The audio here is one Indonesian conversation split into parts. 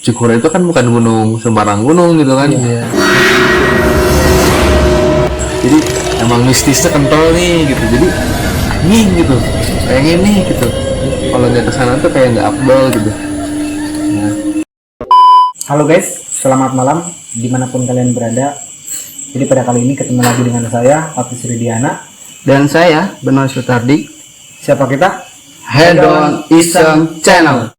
Cikura itu kan bukan gunung sembarang gunung gitu kan. Iya. Jadi emang mistisnya kental nih gitu. Jadi anjing gitu, pengen nih gitu. Kalau nggak kesana tuh kayak nggak afdol gitu. Nah. Halo guys, selamat malam dimanapun kalian berada. Jadi pada kali ini ketemu lagi dengan saya, Papi Sridiana. Dan saya, Benoit Sutardi. Siapa kita? Head on Iseng Channel.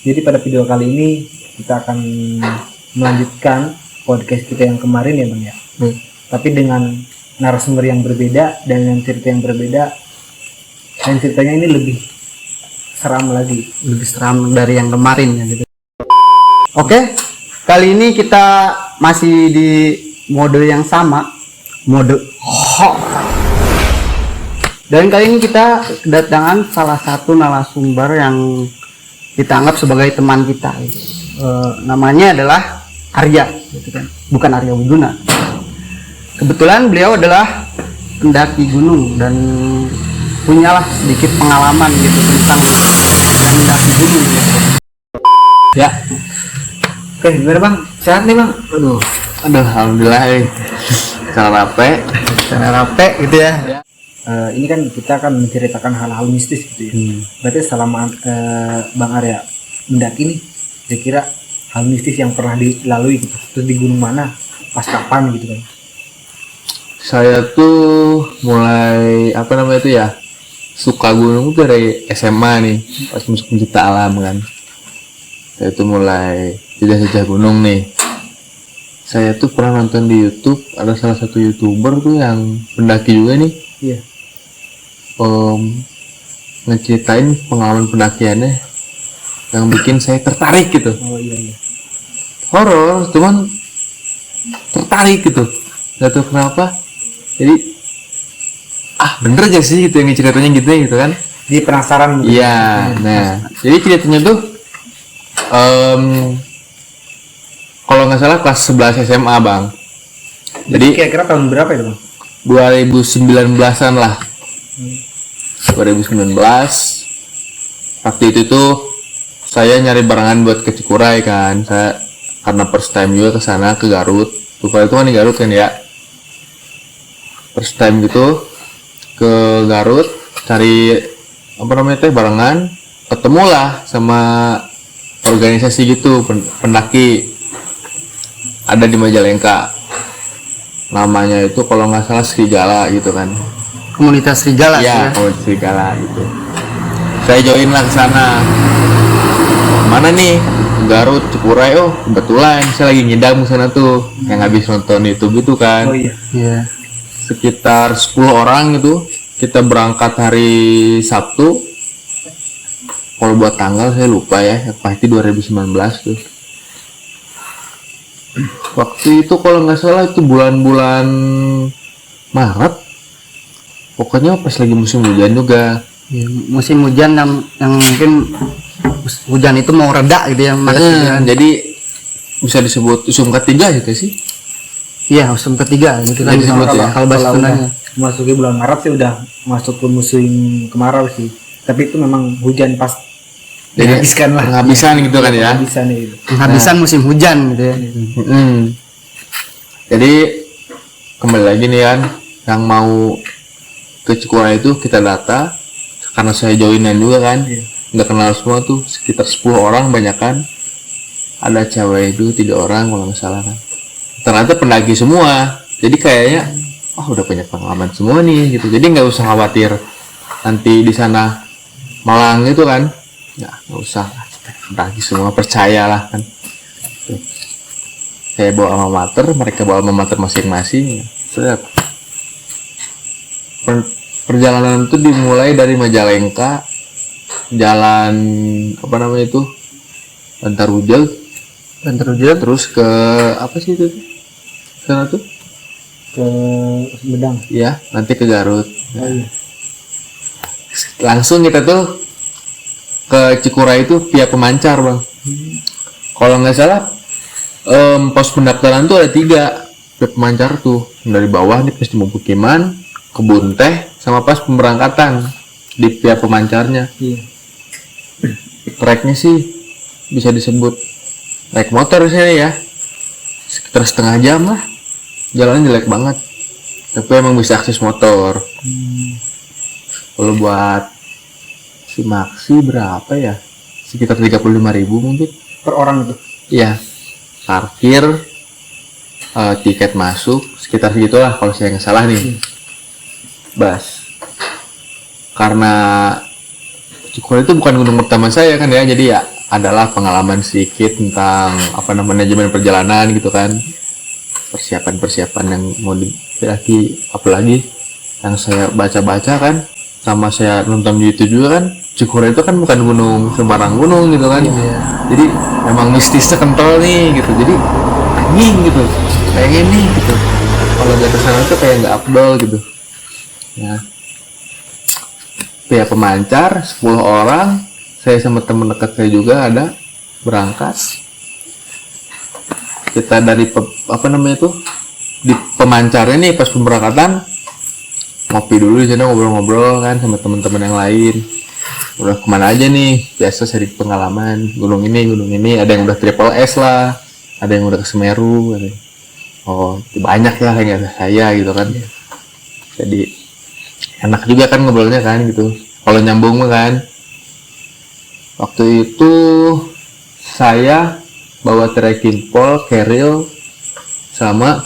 Jadi pada video kali ini kita akan melanjutkan podcast kita yang kemarin ya Bang ya. Tapi dengan narasumber yang berbeda dan dengan cerita yang berbeda. Dan ceritanya ini lebih seram lagi. Lebih seram dari yang kemarin ya gitu. Oke, kali ini kita masih di mode yang sama, mode horror. Dan kali ini kita kedatangan salah satu narasumber yang kita anggap sebagai teman kita. Namanya adalah Arya, gitu kan? Bukan Arya Wiguna. Kebetulan beliau adalah pendaki gunung dan punyalah sedikit pengalaman gitu tentang mendaki gunung. Gitu. Ya. Oke, gimana Bang? Sehat nih Bang? Aduh, alhamdulillah cara rapi gitu ya. Ini kan kita akan menceritakan hal-hal mistis gitu ya. Berarti selama Bang Arya mendaki nih, kira-kira hal mistis yang pernah dilalui gitu, terus di gunung mana, pas kapan gitu kan? Saya tuh mulai suka gunung tuh dari SMA nih, pas masuk pencipta alam kan. Saya tuh mulai jajah gunung nih. Saya tuh pernah nonton di YouTube, ada salah satu YouTuber tuh yang pendaki juga nih. Iya. Ngeceritain pengalaman pendakiannya yang bikin saya tertarik gitu. Oh iya. Horor, cuman tertarik gitu. Gak tahu kenapa. Jadi bener gak sih itu yang ceritanya gitu kan? Dia penasaran gitu. Iya. Nah, jadi ceritanya tuh kalau nggak salah kelas 11 SMA Bang. Jadi kira-kira tahun berapa itu Bang? 2019-an lah. 2019 waktu itu tuh saya nyari barangan buat ke Cikuray kan. Saya karena first time juga ke sana, ke Garut. Cikuray itu kan di Garut kan ya. First time gitu ke Garut cari barangan, ketemulah sama organisasi gitu pendaki ada di Majalengka. Namanya itu kalau nggak salah Serigala gitu kan. Komunitas Serigala ya, komunitas Serigala gitu. Saya join lah ke sana. Mana nih? Garut, Cikuray. Oh, kebetulan saya lagi ngidam ke sana tuh. Yang habis nonton YouTube itu kan. Oh iya. Iya. Sekitar 10 orang gitu. Kita berangkat hari Sabtu. Kalau buat tanggal saya lupa ya. Pasti 2019 tuh. Waktu itu kalau nggak salah itu bulan-bulan Maret. Pokoknya pas lagi musim hujan juga. Ya, musim hujan yang mungkin hujan itu mau reda gitu ya, jadi bisa disebut musim ketiga gitu sih. Iya, musim ketiga gitu kan disebut ya. Kalau bahasa Sundanya. Memasuki bulan Maret sih udah masuk ke musim kemarau sih. Tapi itu memang hujan pas penghabisan gitu kan ya. Penghabisan musim hujan gitu ya. Jadi kembali lagi nih kan, yang mau ke Cikuray itu kita data karena saya joinan juga kan. Nggak kenal semua tuh, sekitar 10 orang banyakan. Ada cewek itu 3 orang kalau nggak salah kan. Ternyata pendaki semua. Jadi kayaknya udah banyak pengalaman semua nih gitu. Jadi nggak usah khawatir nanti di sana malang gitu kan. Ya nggak usah, pendaki semua, percayalah kan. Tuh. Saya bawa alma mater, mereka bawa alma mater masing-masing. Perjalanan itu dimulai dari Majalengka, jalan Bantar Ujel, terus ke apa sih itu? Sana tuh? Ke Sumedang. Iya, nanti ke Garut. Oh, iya. Langsung kita tuh ke Cikuray itu via pemancar Bang. Kalau nggak salah pos pendaftaran tuh ada 3 via pemancar tuh. Dari bawah nih pasti pemukiman, kebun teh, sama pas pemberangkatan di pihak pemancarnya. Iya. Treknya sih bisa disebut trek motor sih ya, sekitar setengah jam lah, jalannya jelek banget, tapi emang bisa akses motor. Kalau buat si Maxi berapa ya, sekitar 35.000 mungkin Per orang itu. ya, parkir, tiket masuk sekitar segitulah kalau saya nggak salah nih. Bas, karena Cikole itu bukan gunung pertama saya kan ya, jadi ya adalah pengalaman sedikit tentang manajemen perjalanan gitu kan, persiapan yang mau lagi, apalagi yang saya baca-baca kan, sama saya nonton di YouTube juga kan, Cikole itu kan bukan gunung sembarang gunung gitu kan. Jadi memang mistisnya kental nih gitu, jadi anjing gitu, pengen nih gitu, kalau di atas sana tuh kayak nggak afdol gitu ya. Pihak pemancar 10 orang, saya sama temen dekat saya juga ada berangkat. Kita dari di pemancarnya nih pas pemberangkatan ngopi dulu di sana, ngobrol-ngobrol kan sama teman-teman yang lain. Udah kemana aja nih, biasa cari pengalaman gunung ini, ada yang udah triple S lah, ada yang udah ke Semeru, banyak ya yang ada saya gitu kan. Jadi enak juga kan ngobrolnya kan gitu, kalau nyambung kan. Waktu itu saya bawa trekking pole, carrier, sama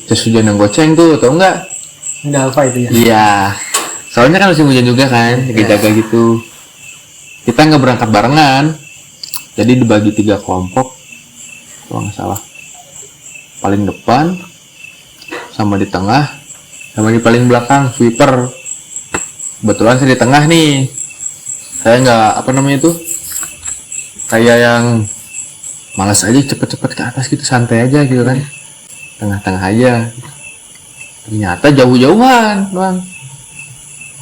jas hujan yang goceng tuh, tau nggak? Ada Alfa itu ya. Iya, soalnya kan musim hujan juga kan, jaga gitu. Kita nggak berangkat barengan, jadi dibagi 3 kelompok kalau nggak salah. Paling depan, sama di tengah, sama di paling belakang sweeper. Kebetulan saya di tengah nih, saya nggak kayak yang malas aja cepet-cepet ke atas gitu, santai aja gitu kan, tengah-tengah aja. Ternyata jauh-jauhan bang,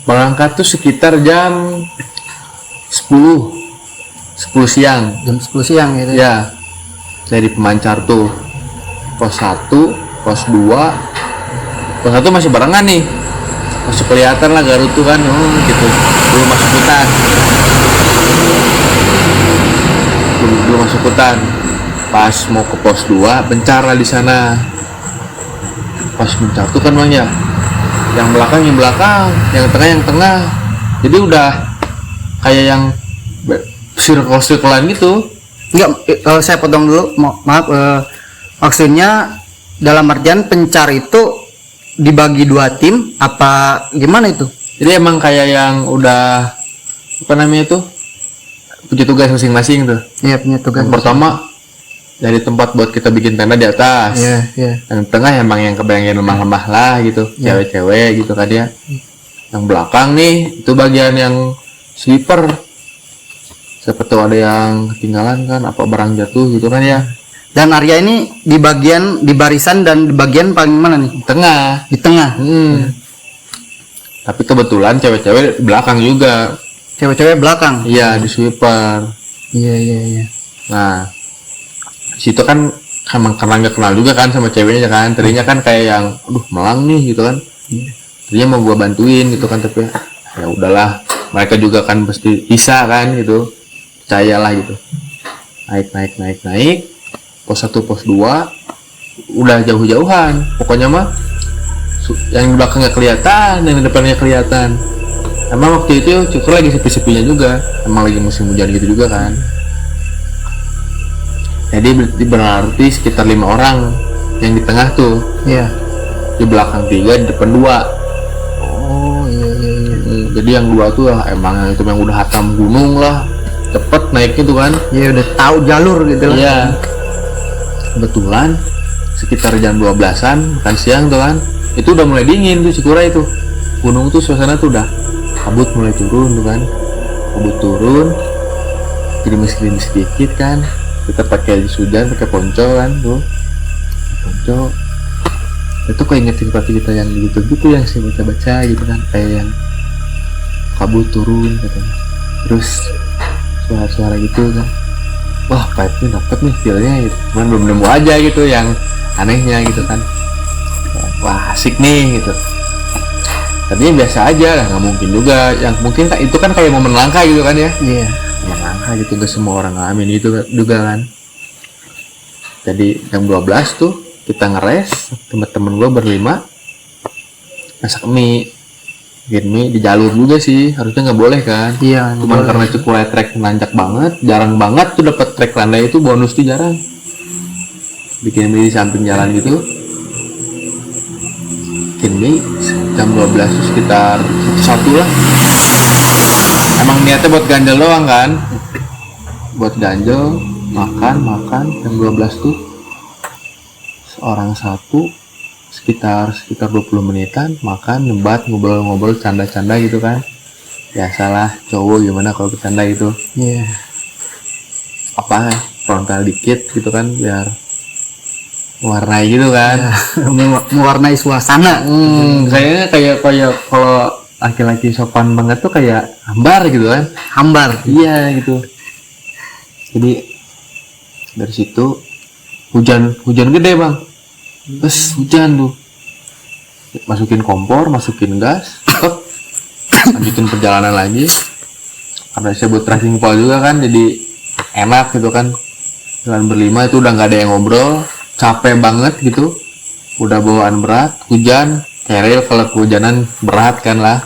berangkat tuh sekitar jam 10 siang. Jam 10 siang gitu. Ya, dari pemancar tuh pos 1, pos 2, pos 1 masih barengan nih, masih kelihatan lah Garut tuh kan, gitu. Belum masuk hutan, belum masuk hutan. Pas mau ke pos 2, bencar lah di sana. Pas bencar tuh kan bang ya, yang belakang, yang tengah. Jadi udah kayak yang circle-circlean gitu. Enggak, saya potong dulu, maaf, maksudnya dalam artian pencar itu dibagi 2 tim apa gimana itu? Jadi emang kayak yang udah punya tugas masing-masing tuh. Iya, punya tugas. Yang pertama dari tempat buat kita bikin tenda di atas. Iya. Yang tengah emang yang kebayangin lemah-lemah lah gitu, cewek-cewek gitu kan ya. Yang belakang nih itu bagian yang sweeper. Siapa tahu ada yang ketinggalan kan, apa barang jatuh gitu kan ya. Dan Arya ini di barisan dan di bagian paling mana nih? Tengah. Di tengah. Tapi kebetulan cewek-cewek di belakang juga. Cewek-cewek belakang. Iya, di sweeper. Iya. Nah, situ kan emang karena nggak kenal juga kan sama ceweknya kan, tadinya kan kayak yang aduh melang nih gitu kan, tadinya mau gua bantuin gitu kan, tapi ya udahlah, mereka juga kan pasti bisa kan gitu, percayalah gitu. Naik pos 1 pos 2 udah jauh-jauhan, pokoknya mah yang di belakangnya kelihatan, yang di depannya kelihatan. Emang waktu itu cukup lagi sepi-sepinya juga, emang lagi musim hujan gitu juga kan. Jadi berarti sekitar 5 orang yang di tengah tuh. Iya. Di belakang 3, di depan 2. Oh iya. Jadi yang 2 tuh emang itu yang udah hatam gunung lah, cepet naiknya tuh kan. Iya, udah tahu jalur gitu lah. Iya. Kebetulan sekitar jam 12-an makan siang tuh kan, itu udah mulai dingin tuh Cikura itu. Gunung tuh suasana tuh udah kabut mulai turun tuh kan. Kabut turun, gerimis-gerimis sedikit kan. Kita pakai jas hujan, pakai ponco kan tuh. Ponco. Itu kok inget cerita yang gitu yang saya baca-baca gitu kan, kayak yang kabut turun katanya. Terus suara-suara gitu kan. Wah, vibe-nya dapet nih feel-nya gitu. Cuman belum nemu aja gitu yang anehnya gitu kan. Wah, asik nih gitu. tadinya biasa aja lah, nggak mungkin juga. Yang mungkin itu kan kayak momen langka gitu kan ya, Iya. momen langka gitu, gak semua orang ngalamin itu juga kan. Jadi jam 12 tuh kita ngeres, temen-temen gue berlima masak mie. Bikin mie di jalur juga sih, harusnya nggak boleh kan. Iya. Cuman karena Cikulai trek nanjak banget, jarang banget tuh dapat trek landai, itu bonus tuh jarang. Bikin mie di samping jalan gitu. Bikin mie jam 12 tuh sekitar 1 lah. Emang niatnya buat ganjel doang kan. Buat ganjel, makan jam 12 tuh seorang satu, sekitar 20 menitan makan, nyebat, ngobrol-ngobrol, canda-canda gitu kan. Biasalah cowok gimana kalau bercanda gitu, Iya. apa frontal dikit gitu kan, biar warnai gitu kan. Mewarnai suasana. Kayaknya kayak kalau laki-laki sopan banget tuh kayak hambar gitu kan. Hambar. Iya gitu. Jadi dari situ hujan gede bang. Terus hujan tuh, masukin kompor, masukin gas, lanjutin perjalanan lagi. Karena saya buat trekking pole juga kan, jadi enak gitu kan. Jalan berlima itu udah nggak ada yang ngobrol, capek banget gitu, udah bawaan berat, hujan, keril kalau kehujanan berat kan lah.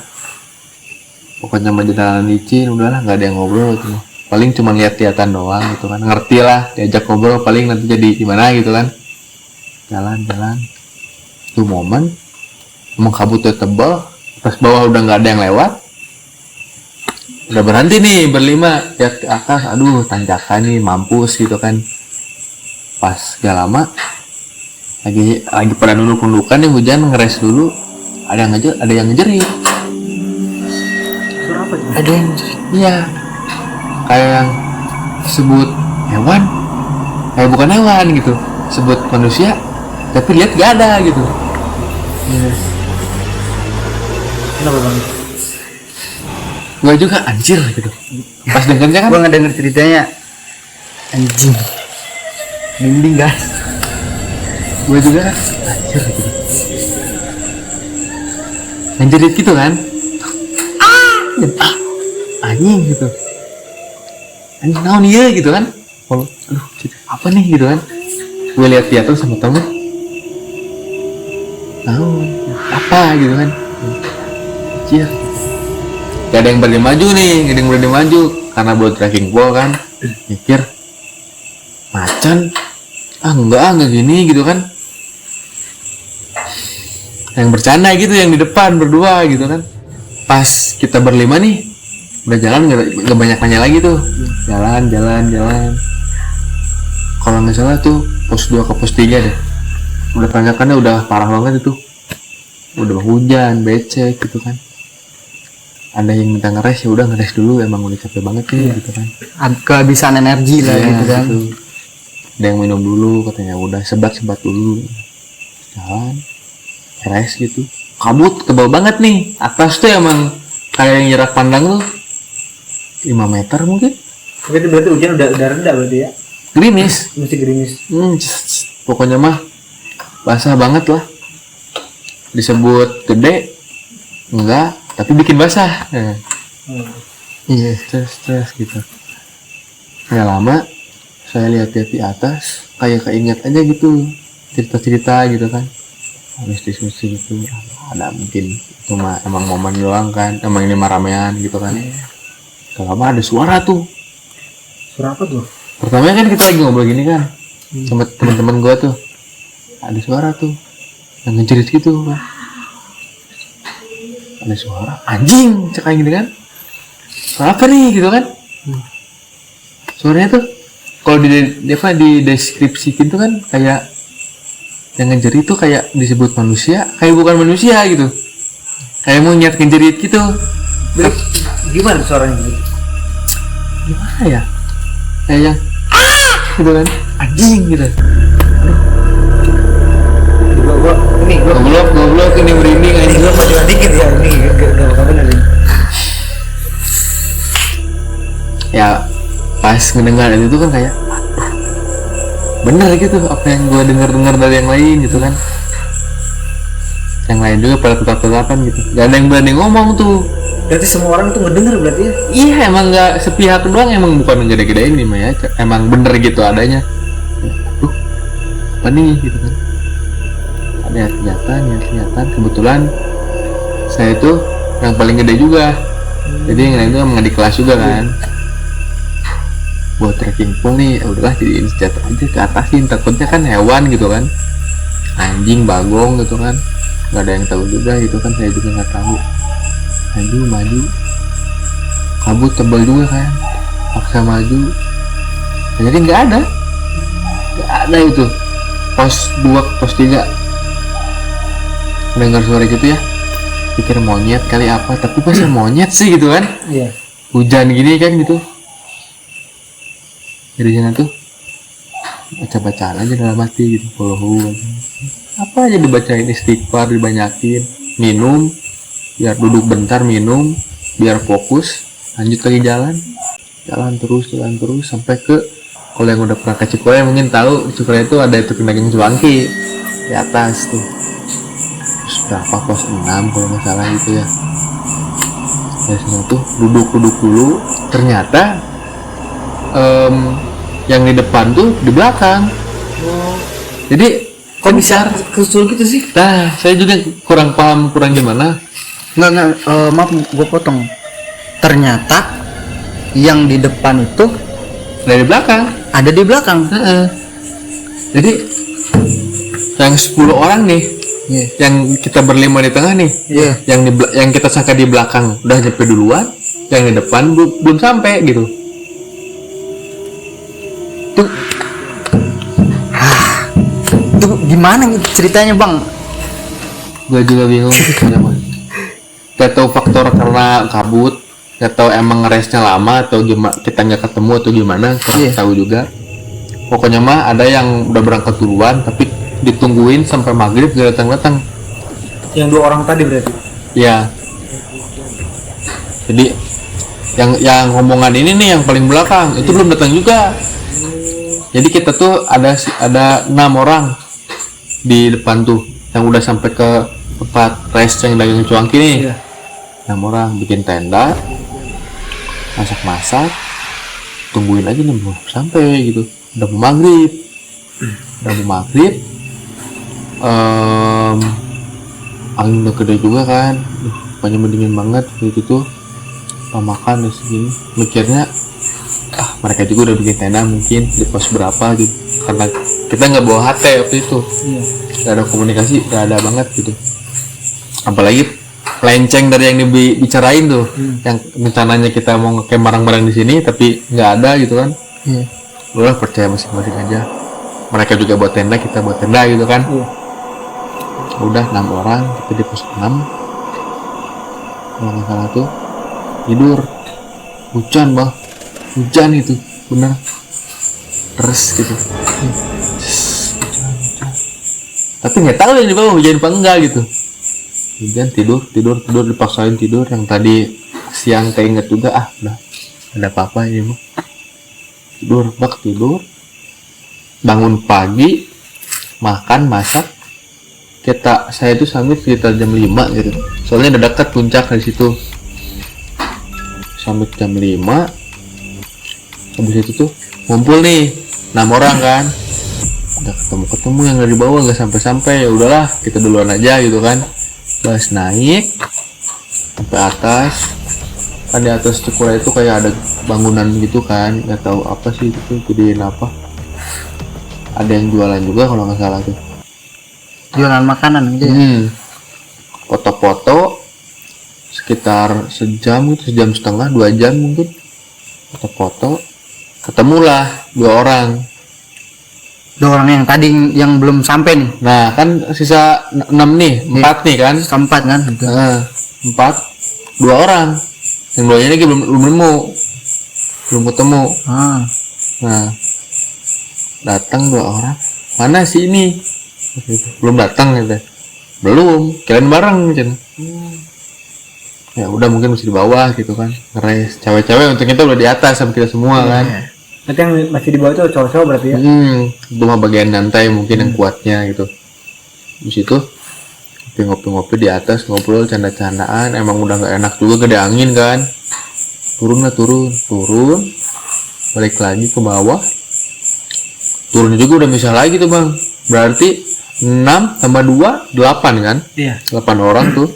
Pokoknya perjalanan licin, udahlah nggak ada yang ngobrol gitu. Paling cuma lihat-lihatan doang gitu kan, ngerti lah, diajak ngobrol paling nanti jadi gimana gitu kan. Jalan itu momen emang kabutnya tebal, pas bawah udah nggak ada yang lewat, udah berhenti nih berlima, lihat ke atas, aduh tanjakan nih, mampus gitu kan. Pas gak lama lagi pada nunduk-nundukan nih, hujan ngeres dulu, ada yang ngejerit. Suara apa tuh? Ada yang jerit. Iya, kayak yang sebut hewan, kayak bukan hewan gitu, sebut manusia tapi lihat gak ada gitu. Kenapa bang? Gue juga anjir gitu pas dengernya kan. Gua nggak denger ceritanya. Anjing. Mending guys. Gue juga anjir gitu, anjir gitu kan. Anjing gitu, anjing naon iya gitu kan. Kalau aduh apa nih gitu kan, gue lihat dia tuh sama temen, naon apa gitu kan. Anjir, gak ada yang berani maju nih, gak ada yang berani maju karena buat trekking pole kan. Mikir macan, enggak gini gitu kan. Yang bercanda gitu yang di depan berdua gitu kan. Pas kita berlima nih udah jalan, nggak banyak nanya lagi tuh, jalan. Kalau nggak salah tuh pos 2 ke pos 3 deh, udah tanjakannya udah parah banget itu, udah hujan becek gitu kan. Ada yang minta ngeres, ya udah ngeres dulu, emang udah capek banget nih gitu kan. Kehabisan energi lah Iya, gitu kan. gitu. Ada yang minum dulu katanya, udah sebat dulu, jalan res gitu. Kabut tebal banget nih, atas tuh emang kayak yang jarak pandang tuh 5 meter mungkin. Tapi itu berarti hujan udah reda berarti ya? Gerimis. Masih gerimis. Pokoknya mah basah banget lah. Disebut gede enggak, tapi bikin basah. Iya. Stres gitu. Nggak lama saya lihat di atas, kayak keinget aja gitu cerita-cerita gitu kan. Mistis-mistis gitu. Ada mungkin cuma emang momen doang kan, emang ini ramean gitu kan. Gak lama ada suara tuh. Suara apa tuh? Pertama kan kita lagi ngobrol gini kan sama teman-teman gua tuh, ada suara tuh yang ngejerit gitu kan. Ada suara anjing cek kayak gini kan, suara apa nih gitu kan. Suaranya tuh kalau di deskripsiin tuh kan kayak yang ngejerit tuh kayak disebut manusia, kayak bukan manusia gitu, kayak monyet ngejerit gitu. Gimana suaranya gitu? Gimana ya, kayak yang gitu kan, anjing gitu. Gua Goblok ini merinding anjing. gua majuan dikit ya, ini gak bakal bener ini. Ya pas mendengar itu kan kayak bener gitu apa yang gue dengar dari yang lain gitu kan. yang lain juga pada tetap-tetapan gitu, gak ada yang berani ngomong tuh. Berarti semua orang tuh ngedenger berarti ya? Iya, emang nggak sepihak doang, emang bukan gede-gedein nih Maya, emang bener gitu adanya. Tuh, apa nih gitu kan? Ada ternyata kebetulan saya itu yang paling gede juga, jadi yang lain itu emang di kelas juga kan. Buat trekking pole nih, udahlah jadiin senjata aja ke atasin, takutnya kan hewan gitu kan, anjing, bagong gitu kan, nggak ada yang tahu juga gitu kan, saya juga nggak tahu. Maju kabut tebal juga kan, paksa maju, jadi nggak ada itu. Pos 2 pos 3 dengar suara gitu ya, pikir monyet kali apa, tapi masa monyet sih gitu kan, Iya. hujan gini kan gitu. Dari sana tuh baca-bacaan aja dalam hati gitu, kalau apa aja dibacain, istighfar dibanyakin, minum biar duduk bentar, minum biar fokus, lanjut lagi jalan terus sampai ke, kalau yang udah pernah ke Cikuray mungkin tahu Cikuray itu ada itu daging cuangki di atas tuh, terus berapa pos 6 kalau nggak salah gitu ya. Dari sana tuh duduk dulu, ternyata yang di depan tuh di belakang. Jadi Kok bisa kesul gitu sih? nah, saya juga kurang paham, kurang gimana. Enggak, maaf gue potong. Ternyata yang di depan itu Dari belakang. ada di belakang. Jadi yang 10 orang nih, yang kita berlima di tengah nih, Iya. yang kita sangka di belakang udah nyampe duluan, yang di depan belum sampai gitu. Itu gimana ceritanya bang? Gue juga bingung. Gak tahu faktor karena kabut, gak tahu emang resnya lama atau gimana, kita nggak ketemu atau gimana, kurang tahu juga. Pokoknya mah ada yang udah berangkat duluan tapi ditungguin sampai maghrib gak datang. Yang 2 orang tadi berarti? Ya. Jadi yang ngomongan ini nih yang paling belakang itu belum datang juga. Jadi kita tuh ada 6 orang di depan tuh yang udah sampai ke tempat rest yang dagang cuangki nih. Iya. 6 orang bikin tenda, masak, tungguin aja nih belum sampai gitu. Udah mau maghrib, angin udah gede juga kan, pokoknya mendingin banget gitu. Makan di sini, mikirnya mereka juga udah bikin tenda mungkin di pos berapa gitu, karena kita nggak bawa HT waktu itu. Iya. Gak ada komunikasi, gak ada banget gitu. Apalagi lenceng dari yang dibicarain tuh, yang rencananya kita mau ngecamp barang-barang di sini tapi nggak ada gitu kan. Udah percaya masing-masing aja. Mereka juga buat tenda, kita buat tenda gitu kan. Udah 6 orang, kita di pos 6. Kalau nggak salah tuh tidur, hujan itu bener, terus gitu. Tapi nggak tahu yang di bawah hujan apa enggak gitu. Hujan, tidur dipaksain tidur. Yang tadi siang keinget juga, udah ada apa-apa ini mah. Tidur. Bangun pagi, makan, masak. Saya itu sampai sekitar jam 5 gitu. Soalnya udah dekat puncak dari situ. Sampai jam 5. Habis itu tuh ngumpul nih 6 orang kan. Udah ketemu yang dari bawah nggak sampai, ya udahlah kita duluan aja gitu kan. Bas naik sampai atas, kan di atas Cikuray itu kayak ada bangunan gitu kan, nggak tahu apa sih itu, jadiin apa, ada yang jualan juga kalau nggak salah tuh, Jualan makanan gitu ya? Foto-foto sekitar sejam gitu, 1,5 jam, 2 jam mungkin, foto-foto. Ketemulah 2 orang. 2 orang yang tadi yang belum sampai nih. Nah kan sisa 6 nih, 4 nih kan. Keempat kan gitu. 4, 2 orang. Yang 2 nya lagi belum ketemu. Nah datang 2 orang. Mana sih ini? Belum datang gitu. Belum, kalian bareng gitu. Ya udah mungkin masih di bawah gitu kan. Ngeres cewek-cewek untuk kita udah di atas sama kita semua kan. Nanti yang masih di bawah itu cowok-cowok berarti ya? Itu mah bagian lantai mungkin yang kuatnya gitu. Di situ ngopi-ngopi di atas, ngobrol canda-candaan. Emang udah nggak enak juga, gede angin kan. Turun balik lagi ke bawah. Turun juga udah bisa lagi tuh bang, berarti 6 tambah 2 8 kan. Iya. 8 orang tuh.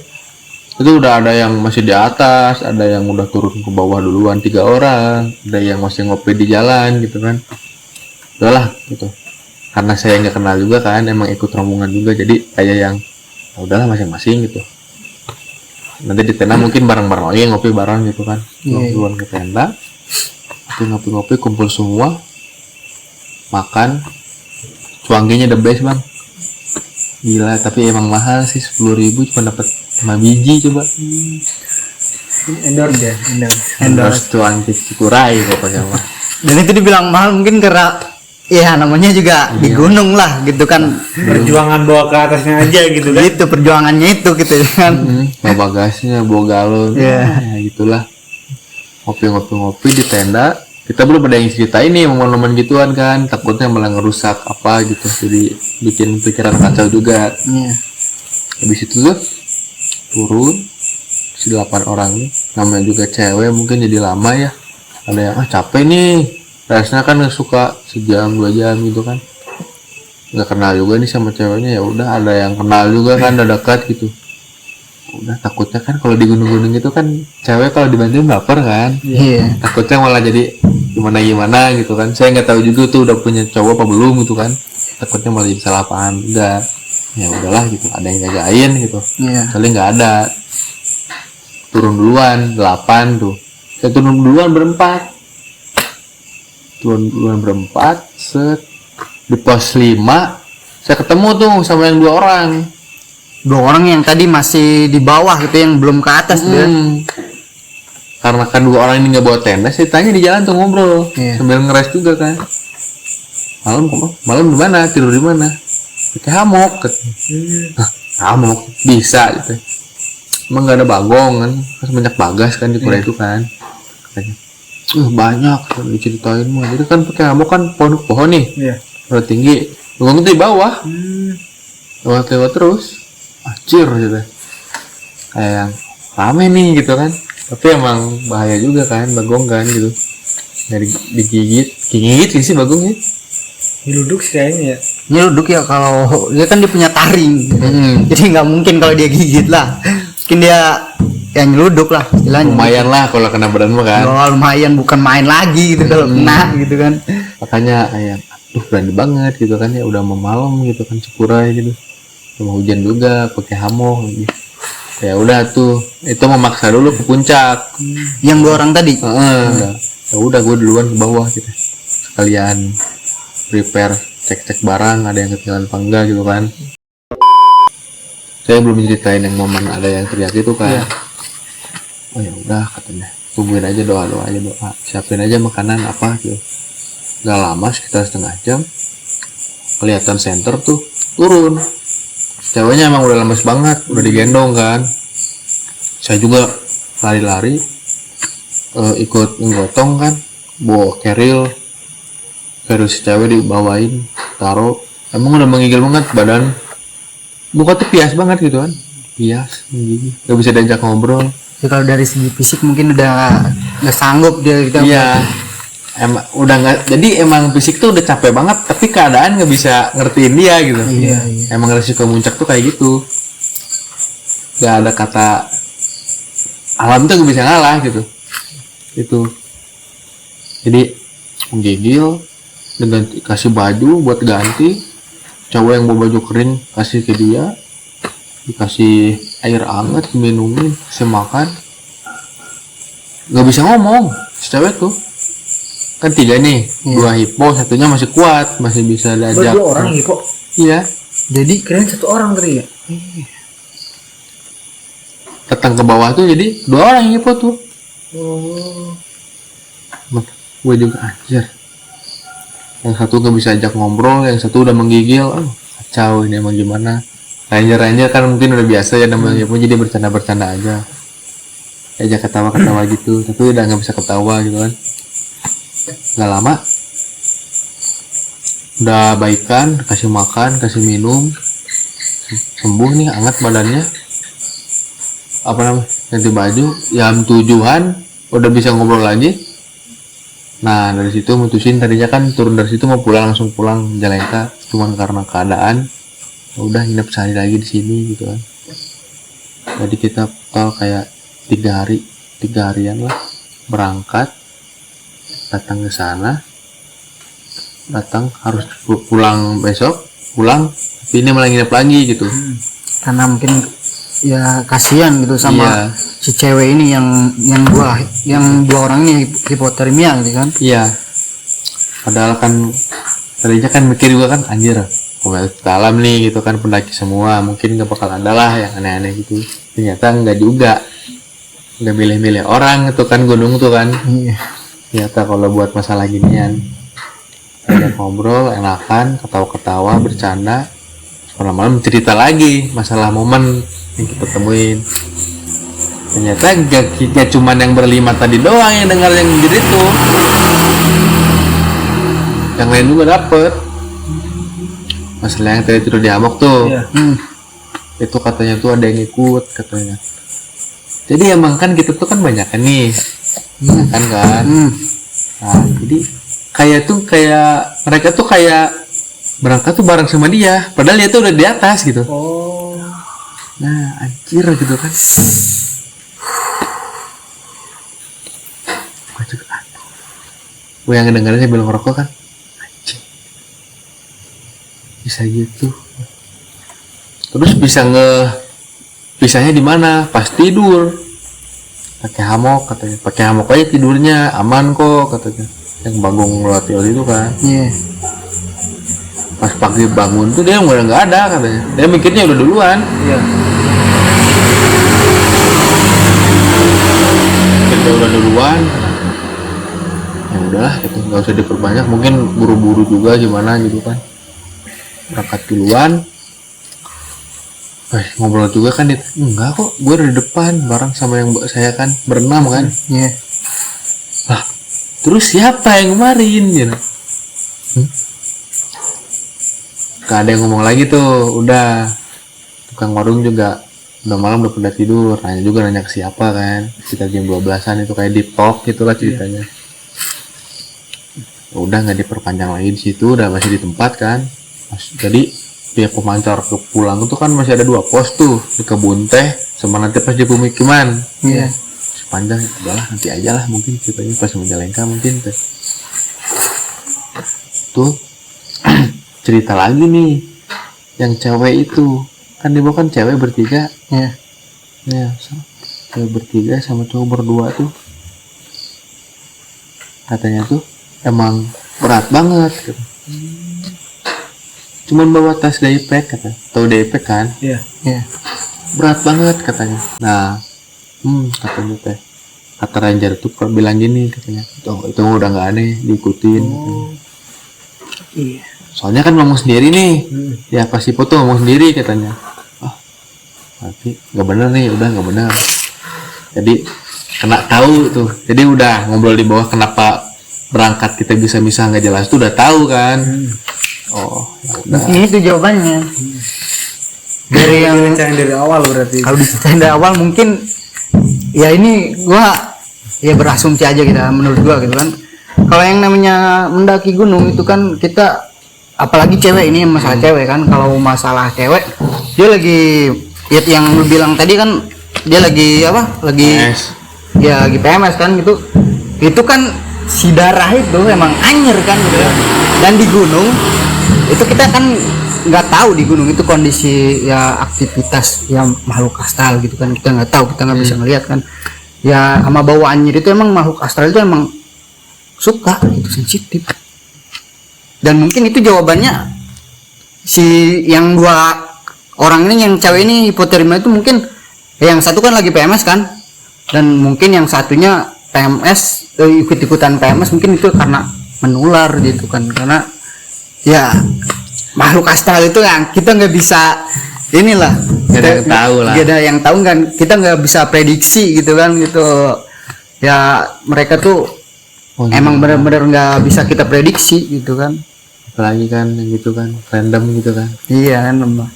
Itu udah ada yang masih di atas, ada yang udah turun ke bawah duluan 3 orang, ada yang masih ngopi di jalan gitu kan. Udahlah gitu, karena saya nggak kenal juga kan, emang ikut rombongan juga, jadi kayak yang ya udahlah masing-masing gitu. Nanti di tenda mungkin bareng-bareng lagi ngopi bareng gitu kan. Duluan ke tenda, ngopi-ngopi kumpul semua, makan. Cuangginya the best bang, gila. Tapi emang mahal sih, 10.000 cuma dapat 5 biji coba. Endorse ya, Endorse cuangki Cikuray pokoknya mah. Dan itu dibilang mahal mungkin karena ya namanya juga di gunung lah gitu kan. Perjuangan bawa ke atasnya aja gitu kan. Itu perjuangannya itu gitu kan. Bawa gasnya, bawa galon, ya gitulah. Ngopi di tenda. Kita belum ada yang cerita ini momen-momen gituan kan, takutnya malah ngerusak apa gitu, jadi bikin pikiran kacau juga. Habis itu tuh turun si 8 orang ini, namanya juga cewek mungkin jadi lama ya. Ada yang capek nih, rasanya kan suka sejam 2 jam gitu kan, nggak kenal juga nih sama ceweknya. Ya udah, ada yang kenal juga kan, udah dekat gitu. Udah, takutnya kan kalau di gunung-gunung itu kan cewek kalau dibantuin baper kan. Takutnya malah jadi gimana gitu kan. Saya nggak tahu juga tuh udah punya cowok apa belum gitu kan, takutnya malah jadi salah paham juga. Ya udahlah gitu, ada yang jagain gitu. Soalnya nggak ada. Turun duluan 8 tuh, saya turun duluan berempat, set di pos 5 saya ketemu tuh sama yang 2 orang. 2 orang yang tadi masih di bawah gitu, yang belum ke atas dia. Karena kan 2 orang ini nggak bawa tenda, saya tanya di jalan tuh ngobrol sambil ngeres juga kan. Malam di mana, tidur di mana? Pakai hammock. Hammock bisa gitu. Emang nggak ada bagong kan, semenjak Bagas kan di Korea itu kan. Katanya, banyak kan diceritain mah. Jadi kan pakai hammock kan pohon nih, udah tinggi, bagong itu di bawah. Lewat terus, acir gitu. Kayak yang rame nih gitu kan. Tapi emang bahaya juga kan, bagong kan gitu. Dari digigit sih bagongnya. Nyeluduk sih kayaknya ya. Nyeluduk ya, kalau dia kan dia punya taring. Jadi nggak mungkin kalau dia gigit lah. Mungkin dia ya nyeluduk lah istilahnya. Lumayan lah kalau kena badan mah kan. Oh, lumayan, bukan main lagi gitu kalau kena gitu kan. Makanya kayak berani banget gitu kan ya, udah mau malam gitu kan, Cikuray gitu. Sama hujan juga, pakai hammock gitu. Ya udah tuh, itu memaksa dulu ke puncak. Yang 2 orang tadi. Ya udah, gue duluan ke bawah gitu. Sekalian prepare, cek barang, ada yang ketinggalan apa enggak gitu kan. Saya belum ceritain yang momen ada yang teriak itu kan. Oh ya udah katanya, tungguin aja, doa aja, siapin aja makanan apa gitu. Gak lama, sekitar setengah jam, kelihatan center tuh turun. Ceweknya emang udah lemes banget, udah digendong kan. Saya juga lari-lari, ikut menggotong kan, bawa keril si cewek dibawain, taruh. Emang udah menggigil banget badan, muka tuh pias banget gitu kan, gak bisa diajak ngobrol. Ya, kalau dari segi fisik mungkin udah nggak sanggup dia gitu. Iya, emang udah nggak, jadi emang fisik tuh udah capek banget, tapi keadaan nggak bisa ngertiin dia gitu. Emang resiko muncak tuh kayak gitu, nggak ada kata alam tuh nggak bisa ngalah gitu. Itu jadi menggigil, dengan kasih baju buat ganti, cowok yang bawa baju kering kasih ke dia, dikasih air hangat diminumin, kasih makan. Nggak bisa ngomong si cewek tuh kan, 3 nih, 2 hipo, satunya masih kuat, masih bisa diajak. 2 orang hipo? Iya, jadi keren 1 orang tadi ya. datang ke bawah tuh jadi 2 orang yang hipo tuh. Gue juga anjir, yang satu gak bisa ajak ngobrol, yang satu udah menggigil. Kacau ini, emang gimana. Ranger kan mungkin udah biasa ya namanya, jadi bercanda aja, ajak ketawa gitu, tapi udah nggak bisa ketawa gitu kan. Nggak lama udah baikan, kasih makan, kasih minum, sembuh nih, hangat badannya, apa namanya, ganti baju, jam 7-an udah bisa ngobrol lagi. Nah dari situ mutusin, tadinya kan turun dari situ mau pulang, langsung pulang Jalengka, cuman karena keadaan udah nginep sehari lagi di sini gitu kan. Jadi kita total kayak 3 harian lah berangkat, datang ke sana, harus pulang besok, tapi ini malah nginep lagi gitu. Karena mungkin ya kasihan gitu sama Iya. si cewek ini yang dua orang ini hipotermia gitu kan. Iya. Padahal kan tadinya kan mikir juga kan, anjir, alam nih gitu kan, pendaki semua, mungkin gak bakal ada lah yang aneh-aneh gitu. Ternyata enggak juga. Nggak milih-milih orang itu kan, gunung tuh kan. Iya. Ternyata kalau buat masalah ginian, ada ngobrol, enakan, ketawa-ketawa, bercanda, malam-malam cerita lagi masalah momen yang kita temuin. Ternyata gak cuman yang berlima tadi doang yang dengar yang jadi itu, yang lain juga dapet. Masalah yang tadi tidur di hammock tuh, Iya. itu katanya tuh ada yang ikut katanya. Jadi emang kan kita tuh kan banyak nih, kan. Nah, jadi kayak mereka tuh kayak berangkat tuh bareng sama dia, padahal dia tuh udah di atas gitu. Oh. Nah, anjir gitu kan. Gua juga aduh. Gua yang ngedengerin sambil ngerokok kan. Anjir. Bisa gitu. Terus pisahnya di mana? Pas tidur. Pakai hammock katanya. Pakai hammock aja tidurnya, aman kok katanya. Yang Bagong Latiol itu kan. Iya. Pas pagi bangun tuh dia udah nggak ada katanya. Dia mikirnya udah duluan. Iya. Kita udah duluan. Ya udahlah, itu nggak usah diperbanyak. Mungkin buru-buru juga gimana gitu kan. Berangkat duluan. Ngobrol juga kan dia. Enggak kok, gue di depan bareng sama yang saya kan berenam kan. Iya. Lah, terus siapa yang kemarin gitu? Gak ada yang ngomong lagi tuh, udah tukang warung juga udah malam udah pada tidur, nanya ke siapa kan, sekitar jam 12-an itu kayak deep talk gitulah ceritanya. Udah nggak diperpanjang lagi di situ, udah masih di tempat kan. Jadi pihak pemancar ke pulang itu kan masih ada 2 pos tuh, di kebun teh sama nanti pas di pemukiman. Iya. Sepanjang udahlah nanti aja lah, mungkin ceritanya pas Majalengka mungkin teh. Tuh cerita lagi nih yang cewek itu kan, dia kan cewek bertiga Iya. ya, cewek bertiga sama cowok berdua tuh katanya tuh emang berat banget gitu. Cuman bawa tas daypack kata, tahu daypack kan? Iya. Iya. Berat banget katanya. Nah katanya teh, kata ranger tuh bilang gini katanya, itu udah nggak aneh, diikutin katanya. Iya. Soalnya kan ngomong sendiri nih, ya pasti foto ngomong sendiri katanya. Tapi nggak bener nih, udah nggak bener. Jadi kena tahu tuh. Jadi udah ngobrol di bawah kenapa berangkat kita bisa nggak jelas tuh udah tahu kan. Oh, ya udah. Ini tuh jawabannya. Dari yang dari awal berarti. Kalau diceritain dari awal mungkin ya ini gua ya berasumsi aja kita, menurut gua gitu kan. Kalau yang namanya mendaki gunung itu kan kita, apalagi cewek, ini masalah cewek kan. Kalau masalah cewek dia lagi ya, yang lu bilang tadi kan dia lagi apa? Lagi PMS. ya lagi PMS kan gitu. Itu kan si darah itu emang anjir kan gitu ya. Dan di gunung itu kita kan nggak tahu di gunung itu kondisi ya aktivitas yang makhluk astral gitu kan, kita nggak tahu, kita nggak bisa ngelihat kan. Ya sama bau anjir itu emang makhluk astral itu emang suka itu, sensitif. Dan mungkin itu jawabannya si yang 2 orang ini, yang cewek ini hipotermia itu mungkin yang satu kan lagi PMS kan, dan mungkin yang satunya PMS ikut-ikutan PMS mungkin itu karena menular gitu kan, karena ya makhluk astral itu yang kita nggak bisa inilah, Gak ada yang tahu lah. gak ada yang tahu kan, kita nggak bisa prediksi gitu kan gitu ya. Mereka tuh emang benar-benar nggak bisa kita prediksi gitu kan. Apalagi kan yang gitu kan random gitu kan. Iya kan lemah.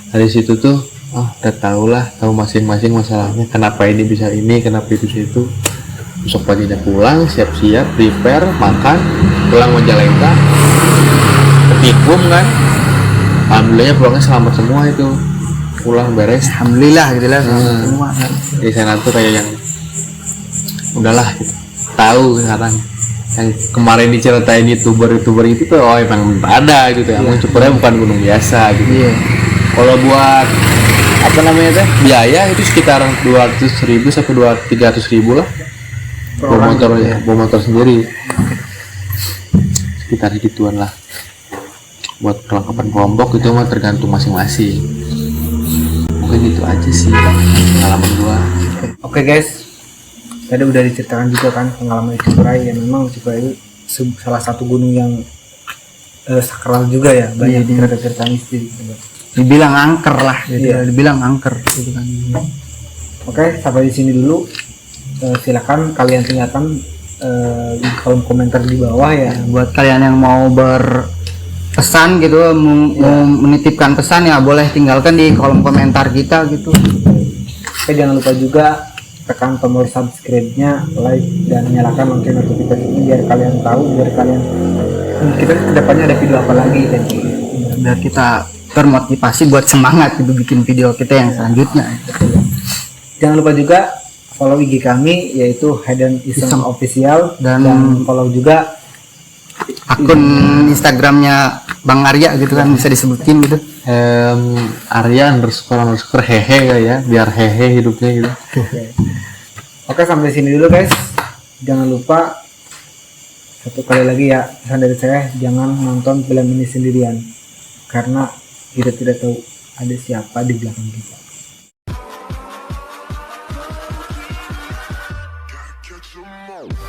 Dari situ tuh udah tahu masing-masing masalahnya, kenapa ini bisa ini, kenapa itu bisa itu. Besok paginya pulang, siap-siap, prepare, makan, pulang Majalengka, ketikung kan. Alhamdulillahnya pulangnya selamat semua itu, pulang beres. Alhamdulillah gitu lah semua kan. Di sana tuh kayak yang udahlah gitu, tahu sekarang yang kemarin diceritain youtuber itu tuh emang ada gitu ya, emang cukurnya bukan gunung biasa gitu. Iya. Kalau buat apa namanya teh biaya itu sekitar 200.000 sampai 300.000 lah, bawa motor ya, bawa motor sendiri sekitar gituan lah. Buat perlengkapan kelompok itu mah tergantung masing-masing. Mungkin itu aja sih pengalaman gua. Oke guys, tadi udah diceritakan juga kan pengalaman di Cikuray. Ya memang Cikuray itu salah satu gunung yang sakral juga ya, banyak cerita mistis gitu. Dibilang angker lah gitu. Iya. Dibilang angker gitu kan. Oke, sampai di sini dulu. Silakan kalian tinggalkan di kolom komentar di bawah ya. Buat kalian yang mau berpesan gitu, mau menitipkan pesan ya boleh tinggalkan di kolom komentar kita gitu. Oke, jangan lupa juga tekan tombol subscribe-nya, like dan nyalakan lonceng notifikasinya biar kalian tahu, biar kalian kita kedepannya ada video apa lagi dan Biar kita termotivasi buat semangat gitu bikin video kita yang selanjutnya. jangan lupa juga follow IG kami yaitu Hidden Ism Official dan follow juga Akun Instagramnya Bang Arya gitu kan, bisa disebutin gitu. Arya underscore hehe ya, biar hehe hidupnya gitu. Oke, sampai sini dulu guys. Jangan lupa satu kali lagi ya, pesan dari saya, jangan nonton film ini sendirian karena kita tidak tahu ada siapa di belakang kita. Catch 'em all.